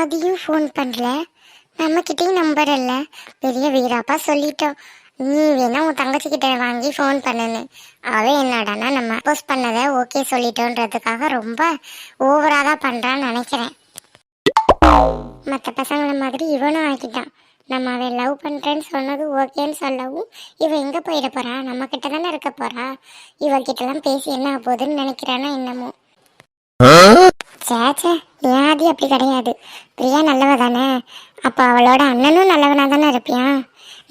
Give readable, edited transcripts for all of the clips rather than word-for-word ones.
ஆதியும் ஃபோன் பண்ணல, நம்மக்கிட்டையும் நம்பர் இல்லை. பெரிய வீராப்பா சொல்லிட்டோம், நீ வேணா உன் தங்கச்சி கிட்ட வாங்கி ஃபோன் பண்ணுன்னு. அவன் என்னடானா நம்ம போஸ்ட் பண்ணதை ஓகே சொல்லிட்டோன்றதுக்காக ரொம்ப ஓவராக தான் பண்ணுறான்னு நினைக்கிறேன். மற்ற பசங்களை மாதிரி இவனும் ஆக்கிட்டான். நம்ம அவன் லவ் பண்ணுறேன்னு சொன்னது ஓகேன்னு சொல்லவும் இவன் எங்கே போயிட போறா, நம்ம கிட்ட தானே இருக்க போறா. இவகிட்டலாம் பேசி என்ன போகுதுன்னு நினைக்கிறானா என்னமோ. சேச்சே, ஏன் ஆதி அப்படி கிடையாது. பிரியா நல்லவ தானே, அப்போ அவளோட அண்ணனும் நல்லவனா தானே இருப்பியான்.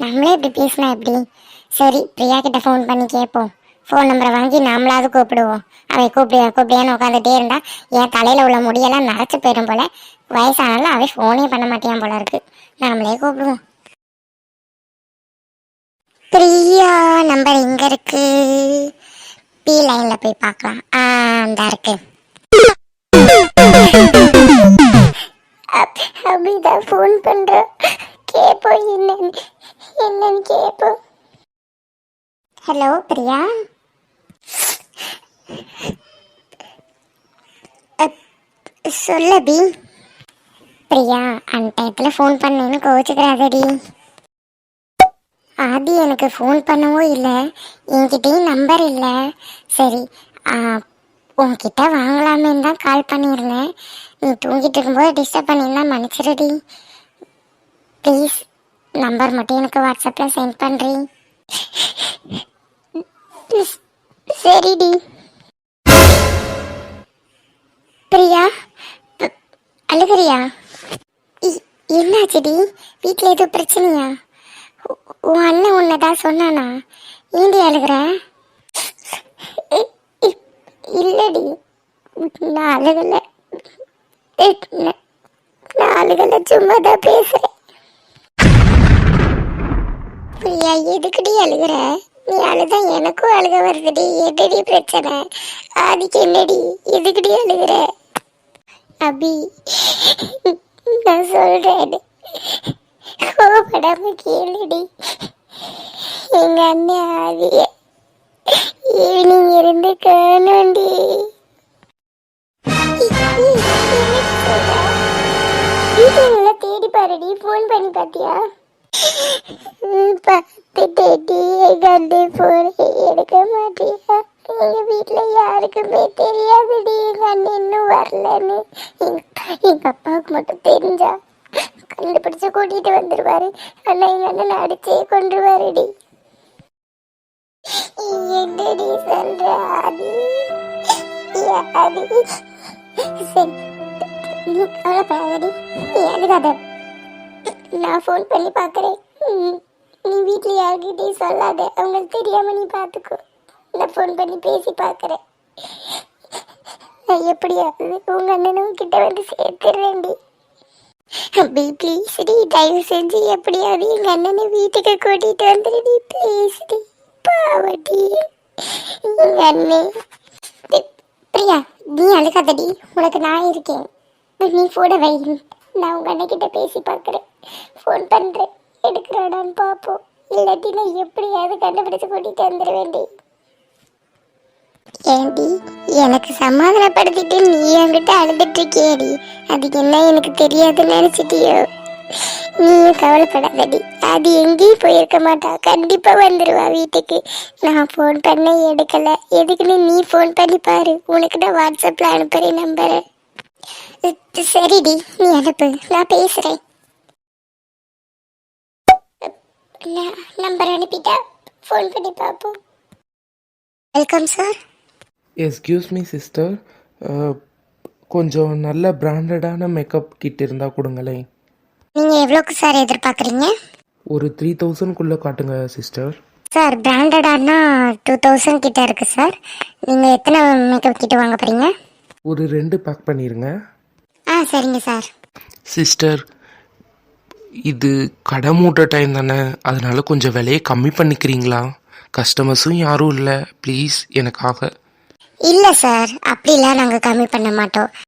நம்மளே இப்படி பேசினா எப்படி? சரி, பிரியா கிட்ட ஃபோன் பண்ணி கேட்போம். ஃபோன் நம்பரை வாங்கி நாமளாவது கூப்பிடுவோம். அவன் கூப்பிடியான்னு உட்காந்துட்டே இருந்தா என் தலையில உள்ள முடியெல்லாம் நரைச்சு போயிடும் போல. வயசானாலும் அவன் ஃபோனே பண்ண மாட்டேன் போல இருக்கு. நாமளே கூப்பிடுவோம். பிரியா நம்பர் எங்க இருக்கு? பி லைன்ல போய் பார்க்கலாம். அந்த இருக்கு. அப்படிதான் ஃபோன் பண்ற, கேப்போம் என்னன்னு கேப்போம். ஹலோ பிரியா. சொல்லபி. பிரியா, அந்த டயத்தில் ஃபோன் பண்ணேன்னு கோச்சுக்கிறாதடி. ஆதி எனக்கு ஃபோன் பண்ணவும் இல்லை, என்கிட்டயும் நம்பர் இல்லை. சரி, உன்கிட்ட வாங்கலாமேன்னு தான் கால் பண்ணியிருந்தேன். நீ தூங்கிட்டு இருக்கும்போது டிஸ்டர்ப் பண்ணியிருந்தா மன்னிச்சிருடி. ப்ளீஸ் நம்பர் மட்டும் எனக்கு வாட்ஸ்அப்பில் சென்ட் பண்ணுறீ. சரிடி. பிரியா, அழுகிறியா? என்னாச்சுடி? வீட்டில் எதுவும் பிரச்சனையா? உன் அண்ணன் உன்னதான் சொன்னானா? ஏண்டி அழுகிற? இல்லடி, நான் அழுகலை. நான் அழுகலை, சும்மா தான் பேசுகிறேன். பிரியா, எதுக்குடி அழுகிற? நீ அழுதா எனக்கும் அழுக வருதுடி. என்னடி பிரச்சனை? ஆதிக்கு என்னடி? எதுக்குடி அழுகிற? அபி, நான் சொல்றேன், கோபப்படாம கேளுடி. எங்க அண்ணன் ஆதிய ஈவினிங் இருந்து காணோண்டி. வீட்டுல தேடி பாருடி. ஃபோன் பண்ணி பாத்தியா? பார்த்துட்டேடி, எங்க அண்ணன் போன் எடுக்க மாட்டியா? எங்க வீட்டுல யாருக்குமே தெரியாதுடி எங்க அண்ணன் இன்னும் வரலன்னு. எங்க அப்பாவுக்கு மட்டும் தெரிஞ்சா கண்டுபிடிச்சு கூட்டிட்டு வந்துருவாரு. ஆனா எங்க அண்ணன் அடிச்சே கொண்டுருவாருடி. என்னடி சொல்ற ஆதி? சரி, நீ கவலைப்படாதடி, நீ அழுகாத. நான் ஃபோன் பண்ணி பார்க்குறேன். நீ வீட்டில் யார்கிட்டையும் சொல்லாத, அவங்களுக்கு தெரியாம நீ பார்த்துக்கோ. நான் ஃபோன் பண்ணி பேசி பார்க்குறேன். நான் எப்படியாவது உங்க அண்ணனும் கிட்ட வந்து சேர்த்துறேன்டி. அப்படி ப்ளீஸ்டி, தயவு செஞ்சு எப்படியாவது எங்க அண்ணனை வீட்டுக்கு கூட்டிட்டு வந்துடுடி. ப்ளீஸ்டி, பாவடி எங்க அண்ணன். பிரியா, நீ அழுகாதடி, உனக்கு நான் இருக்கேன். நீ போட வை, நான் உங்க அண்ணன் பேசி பார்க்குறேன். ஃபோன் பண்ணுறேன், எடுக்கிறாடான்னு பார்ப்போம். இல்லாட்டி நான் எப்படியாவது கண்டுபிடிச்சு கூட்டிட்டு வந்துடுவேண்டி. ஏண்டி, எனக்கு சமாதானப்படுத்திட்டு நீ என்கிட்ட அழுதுட்டு இருக்கியடி. அதுக்கு என்ன எனக்கு தெரியாதுன்னு நினைச்சிட்டியோ? நீயும் கவலைப்படாதடி, அது எங்கேயும் போயிருக்க மாட்டா. கண்டிப்பா வந்துடுவா வீட்டுக்கு. நான் ஃபோன் பண்ண எடுக்கல, எதுக்குன்னு நீ ஃபோன் பண்ணி பாரு. உனக்கு நான் வாட்ஸ்அப்ல அனுப்புறேன் நம்பரை. சரிடி, நீ அனுப்பு, நான் பேசுறேன். நம்பர் அனுப்பிட்டா ஃபோன் பண்ணி பார்ப்போம். Welcome sir. Excuse me sister, கொஞ்சம் நல்ல பிராண்டடான மேக்கப் கிட் இருந்தால் கொடுங்களேன். நீங்கள் எவ்வளோக்கு சார் எதிர்பார்க்குறீங்க? ஒரு 3000குள்ளே காட்டுங்க சிஸ்டர். சார் பிராண்டடானா 2000 கிட்ட இருக்கு சார். நீங்கள் எத்தனை மேக்கப் கிட்ட வாங்க போகிறீங்க? ஒரு 2 பேக் பண்ணிடுங்க. சரிங்க சார். சிஸ்டர், இது கடை மூட்ட டைம் தானே, அதனால கொஞ்சம் விலையை கம்மி பண்ணிக்கிறீங்களா? கஸ்டமர்ஸும் யாரும் இல்லை, ப்ளீஸ் எனக்காக. இல்லை சார், அப்படிலாம் நாங்கள் கம்மி பண்ண மாட்டோம்.